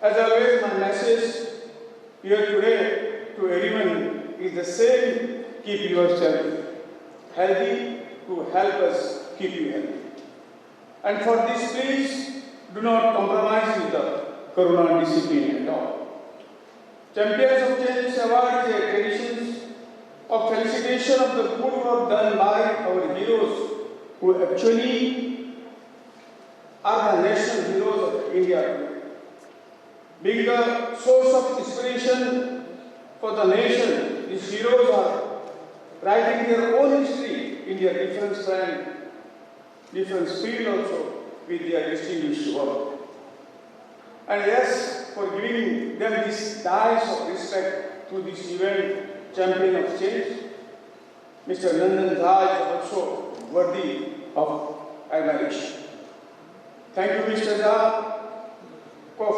as always, my message here today to everyone is the same: keep yourself healthy to help us keep you healthy. And for this, please do not compromise with the Corona discipline at all. Champions of Change Award is a tradition of felicitation of the good work done by our heroes who actually are the national heroes of India today. Being the source of inspiration for the nation, these heroes are writing their own history in their different strand, different field also, with their distinguished work. And yes, for giving them this dais of respect to this event, Champion of Change, Mr. Nandan Jha is also worthy of admiration. Thank you, Mr. Jha, for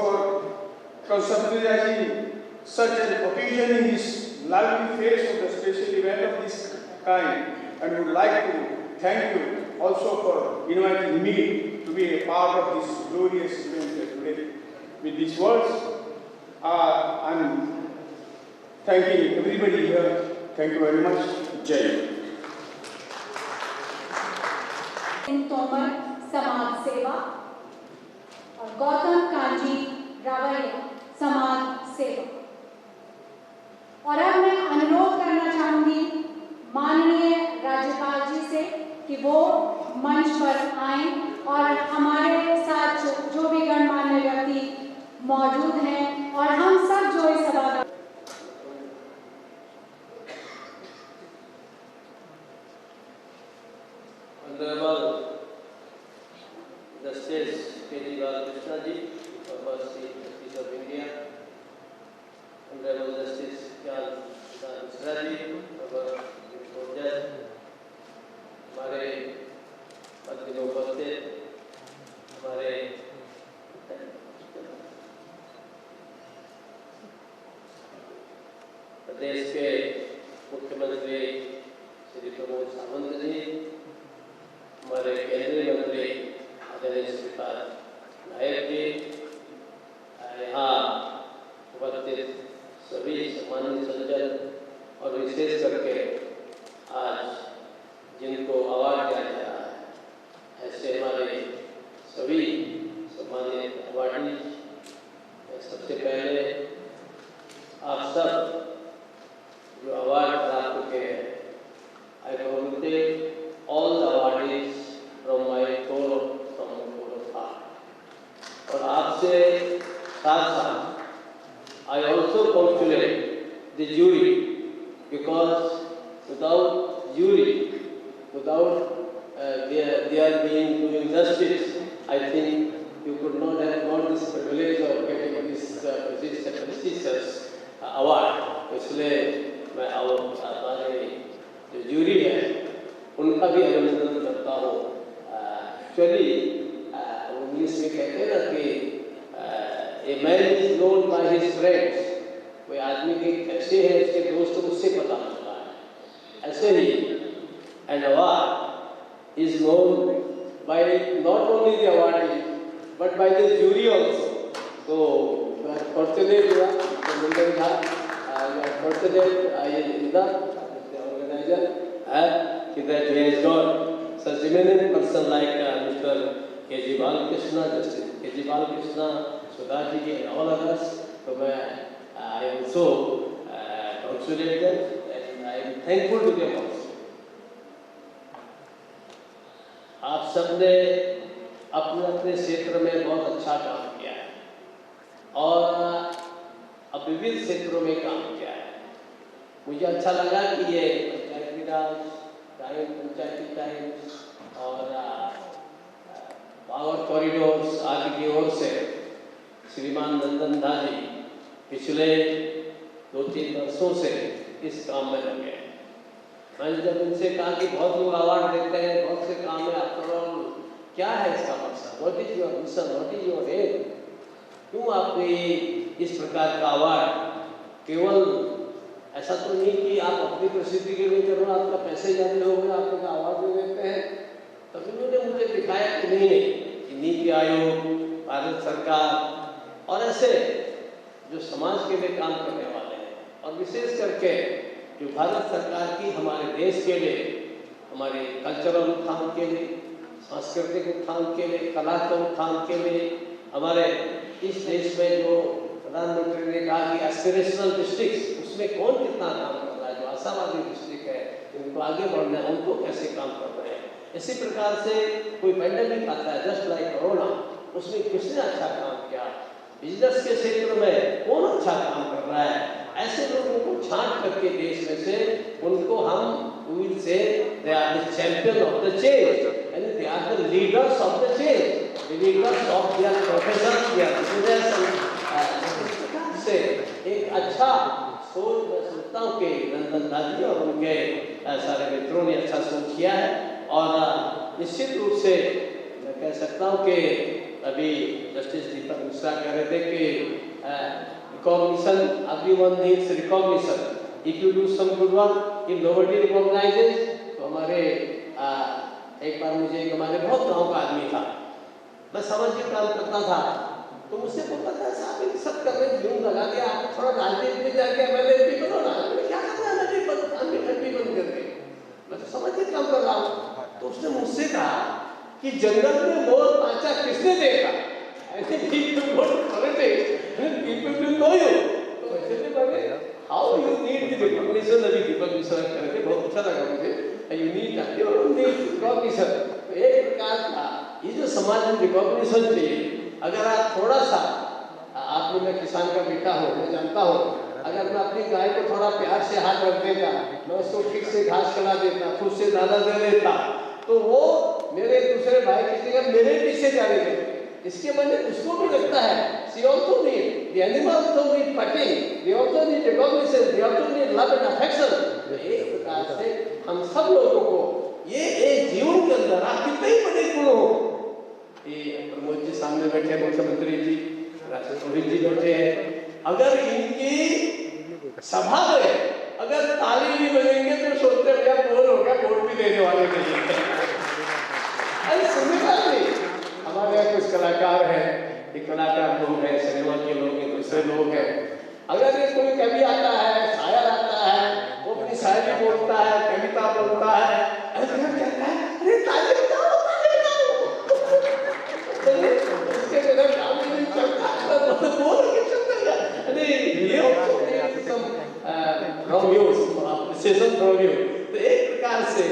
conceptualizing such an occasion in this lively phase of the special event of this kind, and would like to thank you also for inviting me to be a part of this glorious event today. With these words, I'm thanking everybody here. Thank you very much. Jai Hind. Tomar समाज सेवा और गौतम कांजी रावैया समाज सेवा। और अब मैं अनुरोध करना चाहूंगी माननीय राज्यपाल जी से कि वो मंच पर आएं और हमारे साथ जो भी गणमान्य व्यक्ति मौजूद हैं और हम सब जो इस सभा का Honorable Justice Kejriwal Krishna ji, former Chief Justice of India, Honorable Justice Kyan Misra ji, former Supreme Judge, हमारे मध्य में उपस्थित हमारे प्रदेश के मुख्यमंत्री श्री प्रमोद सावंत जी, हमारे केंद्रीय मंत्री आदरणीय श्रीपाद नायक जी, यहाँ उपस्थित सभी सम्मानित सज्जन और विशेष करके आज जिनको अवार्ड दिया जा रहा है, ऐसे हमारे सभी सम्मानित अवार्डी, सबसे पहले आप सब जो अवार्ड प्राप्त हुए हैं, I congratulate all the awardees from my core of heart. और आपसे साथ I also congratulate the jury, because without jury, without their being doing justice, I think you could not have got this privilege of getting this prestigious award. इसलिए मैं हमारे जो jury है उनका भी अभिनंदन करता हूँ। एक्चुअली इंग्लिश में कहते हैं ना कि a man is known by his friends, कोई आदमी के कैसे है उसके दोस्त उससे पता चलता है। ऐसे ही an award is known by not only the awardee but by the jury also. तो फॉर्चुनेट हुआ Nandan Jha, fortunate organizer that he has got such eminent person like Mr. Kejriwal Krishna, Justice Kejriwal Krishna, Sudhaji ji, and all others. So I also congratulate them and I am thankful to them also. आप सबने अपने अपने क्षेत्र में बहुत अच्छा काम किया है और अब विविध क्षेत्रों में काम किया है। मुझे अच्छा लगा कि ये पंचायती राज, पंचायती टाइम्स और पावर कॉरिडोर्स आदि की ओर से श्रीमान नंदन झा जी पिछले 2-3 वर्षों से इस काम में लगे हैं। मैंने जब उनसे कहा कि बहुत लोग अवार्ड देते हैं, बहुत से काम है, आफ्टर ऑल क्या है इसका मकसद, what is your mission, what is your aim, क्यों आपको ये इस प्रकार का अवार्ड केवल ऐसा तो नहीं कि आप अपनी प्रसिद्धि के लिए कर रहे हो, आपका पैसे जाने हो गए, आपको अवार्ड दे देते हैं। तब इन्होंने मुझे दिखाया कि नहीं कि नीति आयोग, भारत सरकार और ऐसे जो समाज के लिए काम करने वाले हैं, और विशेष करके जो भारत सरकार की हमारे देश के लिए, हमारे कल्चरल उत्थान के लिए, सांस्कृतिक उत्थान के लिए, कला के उत्थान के लिए, हमारे इस देश में जो प्रधानमंत्री ने कहा कि एस्पिरेशनल डिस्ट्रिक्ट्स, उसमें कौन कितना काम कर रहा है, जो आशावादी डिस्ट्रिक्ट है उनको आगे बढ़ना है, उनको कैसे काम कर रहे हैं। इसी प्रकार से कोई पेंडेमिक आता है जस्ट लाइक कोरोना, उसमें किसने अच्छा काम किया, बिजनेस के क्षेत्र में कौन अच्छा काम कर रहा है, ऐसे लोगों को छांट करके देश में से उनको हम will say they are the champion of the change and they are the leaders of the change, the leaders of their profession, their business से एक अच्छा सोच मैं सोचता हूँ कि नंदन दादी और उनके सारे मित्रों ने अच्छा सोच किया है। और निश्चित रूप से मैं कह सकता हूँ कि अभी जस्टिस दीपक मिश्रा कह रहे थे कि recognition, everyone needs recognition. If you do some good work, if nobody recognizes, तो हमारे एक बार मुझे हमारे बहुत गांव का आदमी था, मैं सामाजिक काम करता था, तो मुझसे बोलता था साहब ये सब कर रहे जून लगा दिया, आप थोड़ा राजनीति में जाके MLA बनो ना, क्या करना है MLA बन करके, मैं तो सामाजिक काम कर रहा हूँ। तो उसने मुझसे कहा कि जंगल में मोर पांचा किसने देखा, ऐसे people don't politics, people will know you। तो ऐसे भी बोले how you need the recognition, अभी दीपक मिश्रा करके बहुत अच्छा लगा मुझे, you need recognition। तो एक प्रकार का ये जो समाज में रिकॉग्निशन चाहिए, अगर आप थोड़ा सा, आपने, मैं किसान का बेटा हूँ, मैं जानता हूँ, अगर मैं अपनी गाय को थोड़ा प्यार से हाथ रख देता, मैं उसको ठीक से घास खिला देता, खुद से दाना दे देता, तो वो मेरे दूसरे भाई की जगह मेरे पीछे जाने देते। इसके वजह उसको भी लगता है she also need, the animal also need petting, they also need recognition, they also need love and affection। एक प्रकार से हम सब लोगों को ये एक जीवन के अंदर आप कितने ही बड़े गुण हो, ये प्रमोद जी सामने बैठे, मुख्यमंत्री जी, रोहित जी बैठे हैं, अगर इनकी सभा में अगर ताली नहीं बजेंगे तो सोचते भैया बोल हो गया, वोट भी देने वाले नहीं। अरे सुनेगा नहीं, हमारे यहाँ कुछ कलाकार हैं, ये कलाकार लोग हैं, सिनेमा के लोग हैं, दूसरे लोग हैं, अगर ये कोई कवि आता है, शायर आता है, वो अपनी शायरी बोलता है, कविता बोलता है, अरे ताली बजाओ, ताली बजाओ, इसके बिना काम नहीं चलता, तो बोल के चलता है। अरे ये सेशन प्रोव्यू, तो एक प्रकार से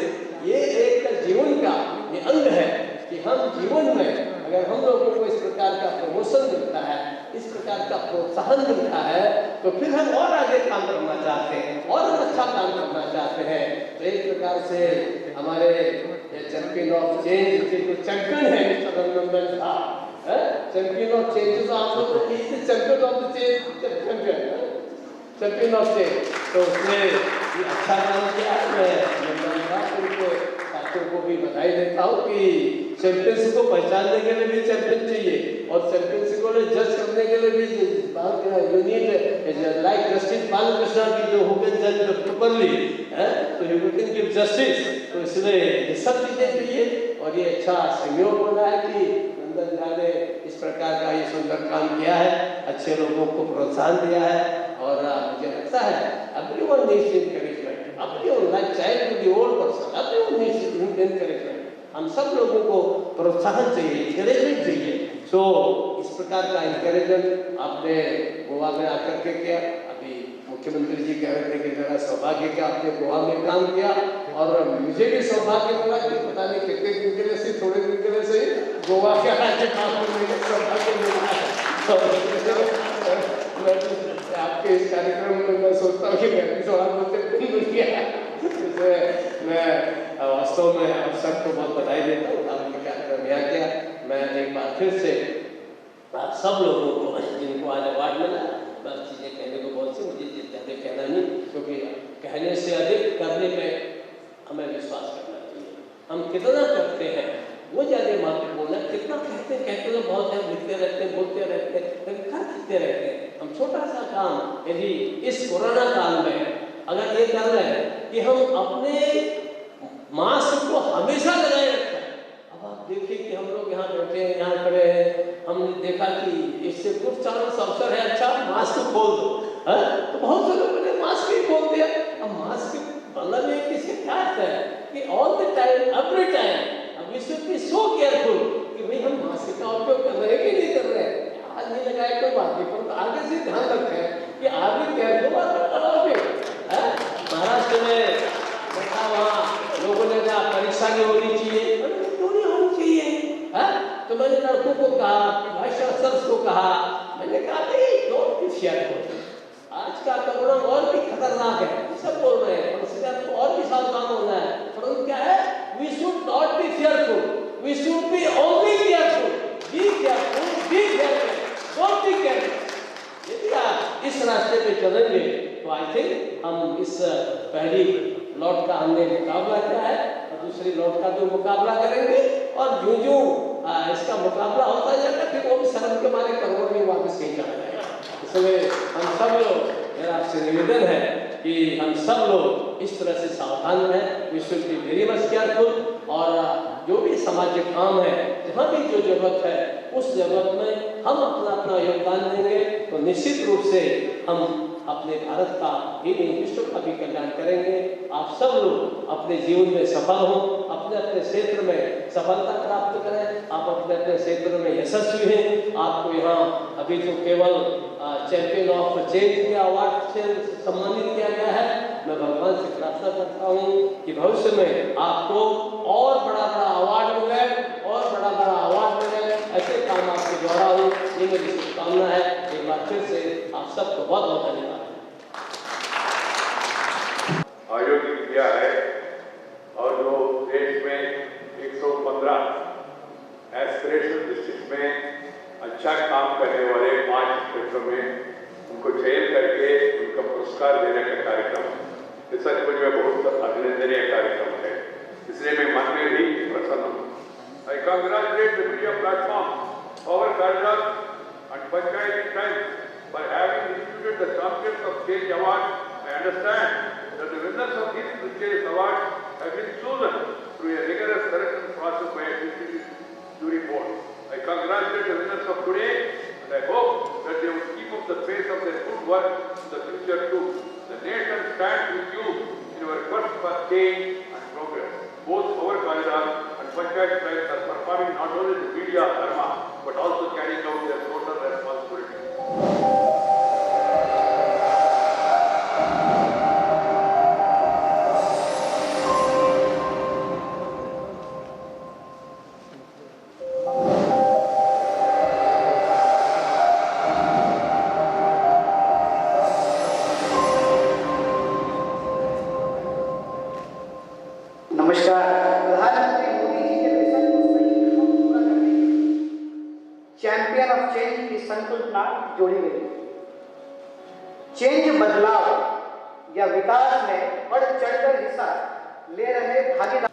ये एक जीवन का ये अंग है कि हम जीवन में अगर हम लोगों को इस प्रकार का प्रमोशन मिलता है, इस प्रकार का प्रोत्साहन मिलता है, तो फिर हम और आगे काम करना चाहते हैं और अच्छा काम करना चाहते हैं। तो एक प्रकार से हमारे चैंपियन ऑफ चेंज के जो चैंपियन है मिस्टर रघुनंदन साहब, चैंपियन ऑफ चेंज, तो आप लोग champion of the change, champion of change, तो उसने ये अच्छा काम किया है। मैं साथियों को भी बधाई देता हूँ कि चैंपियंस को पहचानने के लिए भी चैंपियन चाहिए और चैंपियंस को जज करने के लिए भी you need like justice Balkrishna की जो हु कैन जज प्रॉपर्ली, तो यू कैन गिव जस्टिस, तो इसलिए ये सब चीजें चाहिए। और ये अच्छा संयोग बना है कि नंदन झा ने इस प्रकार का ये सुंदर काम किया है, अच्छे लोगों को प्रोत्साहन दिया है, और मुझे लगता है everyone needs encouragement, everyone like child to the old person, everyone needs encouragement। हम सब लोगों को प्रोत्साहन चाहिए, encouragement चाहिए। सो इस प्रकार का encouragement आपने गोवा में आकर के किया। अभी मुख्यमंत्री जी कह रहे थे कि मेरा सौभाग्य कि आपने गोवा में काम किया, और मुझे भी सौभाग्य मिला कि पता नहीं कितने दिन के लिए से, थोड़े दिन के लिए से गोवा के राज्य काम करने का सौभाग्य मिला है। आपके इस कार्यक्रम में मैं सोचता हूँ कि मैं भी थोड़ा बहुत मिल गया, मैं वास्तव में आप सबको बहुत बधाई देता हूँ। आपके कार्यक्रम में आ गया, मैं एक बार फिर से आप सब लोगों को जिनको आज अवार्ड मिला, बस चीज़ें कहने को बहुत सी, मुझे ज़्यादा कहना नहीं, क्योंकि कहने से अधिक करने में हमें विश्वास करना चाहिए। हम कितना करते हैं वो ज़्यादा महत्वपूर्ण है। कितना कहते तो बहुत है, लिखते रहते हैं, बोलते रहते हैं, लेकिन कर कितने रहते हैं। हम छोटा सा काम यदि इस कोरोना काल में अगर ये कर रहे हैं कि हम अपने मास्क को हमेशा लगाए रखें। अब आप देखिए कि हम लोग यहाँ बैठे हैं, यहाँ खड़े हैं, हमने देखा कि इससे कुछ चांस अवसर है, अच्छा मास्क खोल दो, है? तो बहुत से लोगों ने मास्क ही खोल दिया। अब मास्क मतलब ये किसके क्या है कि all the time, every time we should be so careful कि भाई हम मास्क का उपयोग कर रहे हैं कि नहीं कर रहे हैं। आज नहीं लगाए कोई बात नहीं, पर आगे से ध्यान रखें कि आगे केयरफुल कराओगे। महाराष्ट्र में देखा वहाँ लोगों ने कहा परीक्षा नहीं होनी चाहिए, क्यों नहीं होनी चाहिए, है? तो मैंने लड़कों को कहा, वाइस चांसलर को कहा, मैंने कहा नहीं डोंट बी फेयरफुल। आज का कोरोना और भी खतरनाक है, सब बोल रहे हैं, पर इसका तो और भी सावधान होना है। परंतु क्या है, we should not be fearful, we should be only careful, be careful, be careful, don't be careful. यदि आप इस रास्ते पे चलेंगे तो आई थिंक हम इस पहली लॉट का हमने मुकाबला किया है और दूसरी लॉट का भी मुकाबला करेंगे, और जो जो इसका मुकाबला होता जाएगा फिर वो भी शर्म के मारे करोड़ में वापस नहीं चला जाएगा। इसलिए हम सब लोग, मेरा आपसे निवेदन है कि हम सब लोग इस तरह से सावधान रहें, we should be very much careful, और जो भी सामाजिक काम है, जहाँ भी जो जरूरत है उस जरूरत में हम अपना अपना योगदान देंगे तो निश्चित रूप से हम अपने भारत का ही नहीं विश्व का भी कल्याण करेंगे। आप सब लोग अपने जीवन में सफल हों, अपने अपने क्षेत्र में सफलता प्राप्त करें, आप अपने अपने क्षेत्र में यशस्वी हैं। आपको यहाँ अभी तो केवल चैंपियन ऑफ चेंज के अवार्ड से सम्मानित किया गया है। मैं भगवान से प्रार्थना करता हूँ कि भविष्य में आपको और बड़ा बड़ा अवार्ड मिले, और बड़ा बड़ा अवार्ड मिले, ऐसे काम आपके द्वारा हो, ये मेरी शुभकामना है। एक बार फिर से आप सबको बहुत बहुत धन्यवाद। आयोजित किया है और जो देश में 115 एस्पिरेशनल डिस्ट्रिक्ट में अच्छा काम करने वाले 5 क्षेत्रों में उनको चयन करके उनका पुरस्कार देने का कार्यक्रम, ये सचमुच में बहुत अभिनंदनीय कार्यक्रम है, इसलिए मैं मन में भी प्रसन्न हूँ। I congratulate the media platform, our Kailash and Panchayati Times for having instituted the Champions of Change Award. I understand that the winners of these prestigious awards have been chosen through a rigorous selection process by a jury board. I congratulate the winners of today, and I hope that they will keep up the pace of their good work in the future too. The nation stands with you in your quest for change and progress. Both our Kailash and Panchayati Times are performing not only the media dharma but also carrying out their social responsibility. नमस्कार। प्रधानमंत्री मोदी जी के mission को सही ढंग से पूरा करने के लिए चैंपियन ऑफ चेंज की संकल्पना जोड़ी गई। चेंज बदलाव या विकास में बढ़ चढ़कर हिस्सा ले रहे भागीदार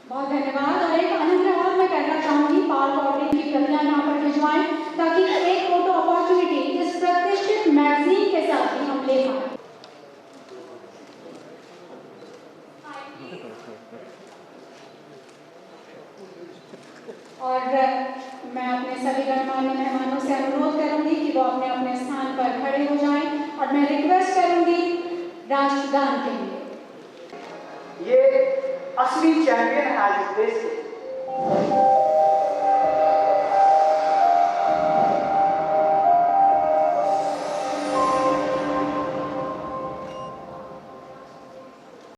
बहुत धन्यवाद। और एक अनुरोध मैं करना चाहूंगी, पाल कोऑर्डिनेट की प्रतियां यहाँ पर भिजवाएं ताकि एक फोटो अपॉर्चुनिटी इस प्रतिष्ठित मैगजीन के साथ भी हम ले पाएं। और मैं अपने सभी गणमान्य मेहमानों से अनुरोध करूंगी कि वो अपने अपने स्थान पर खड़े हो जाएं, और मैं रिक्वेस्ट करूंगी राष्ट्रगान के लिए। ये असली चैंपियन है आज इस देश के।